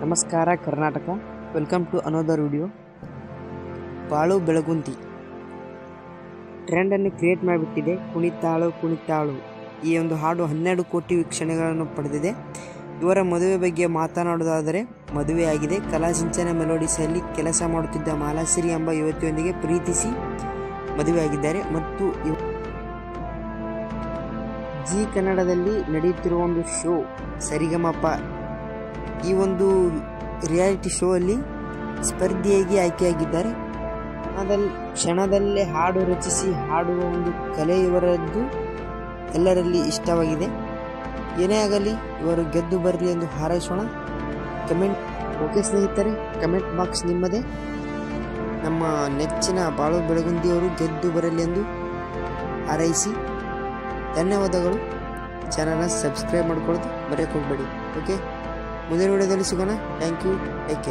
ನಮಸ್ಕಾರ Karnataka, welcome to another video. Balu Belagundi ಟ್ರೆಂಡನ್ನು create ಮಾಡಿಬಿಟ್ಟಿದೆ. ಕುಣಿತಾಳು ಕುಣಿತಾಳು ಈ ಒಂದು ಹಾಡು 12 ಕೋಟಿ ವೀಕ್ಷಣೆಗಳನ್ನು ಪಡೆದಿದೆ. ಇವರ ಮದುವೆ ಬಗ್ಗೆ ಮಾತನಾಡುವುದಾದರೆ, ಮದುವೆಯಾಗಿದೆ. ಕಲಾಸಿಂಚನ ಮೆಲೋಡಿಸಲ್ಲಿ ಕೆಲಸ ಮಾಡುತ್ತಿದ್ದ ಮಾಲಾಶ್ರೀ ಎಂಬ ಯುವತಿಯೊಂದಿಗೆ ಪ್ರೀತಿಸಿ ಮದುವೆಯಾಗಿದ್ದಾರೆ. ಮತ್ತು ಜಿ ಕನ್ನಡದಲ್ಲಿ ನಡೆಯುತ್ತಿರುವ ಒಂದು ಶೋ ಸರಿಗಮಪ, ಈ ಒಂದು ರಿಯಾಲಿಟಿ ಶೋ ಅಲ್ಲಿ ಸ್ಪರ್ಧಿಯಾಗಿ ಆಯ್ಕೆಯಾಗಿದ್ದಾರೆ. ಕ್ಷಣದಲ್ಲೇ ಹಾಡು ರಚಿಸಿ ಹಾಡುವ ಒಂದು ಕಲೆ ಇವರದ್ದು ಎಲ್ಲರಲ್ಲಿ ಇಷ್ಟವಾಗಿದೆ. ಏನೇ ಆಗಲಿ ಇವರು ಗೆದ್ದು ಬರಲಿ ಎಂದು ಹಾರೈಸೋಣ. ಕಮೆಂಟ್ ಓಕೆ ಸ್ನೇಹಿತರೆ, ಕಮೆಂಟ್ ಬಾಕ್ಸ್ ನಿಮ್ಮದೇ. ನಮ್ಮ ನೆಚ್ಚಿನ ಬಾಳು ಬೆಳಗುಂದಿಯವರು ಗೆದ್ದು ಬರಲಿ ಎಂದು ಹಾರೈಸಿ. ಧನ್ಯವಾದಗಳು. ಚಾನಲ್ನ ಸಬ್ಸ್ಕ್ರೈಬ್ ಮಾಡ್ಕೊಳ್ಳೋದು ಮರೆಯೋಕೆ ಹೋಗಬೇಡಿ. ಓಕೆ, ಮುಂದಿನ ವಿಡಿಯೋದಲ್ಲಿ ಸಿಗೋಣ. Thank you, take care.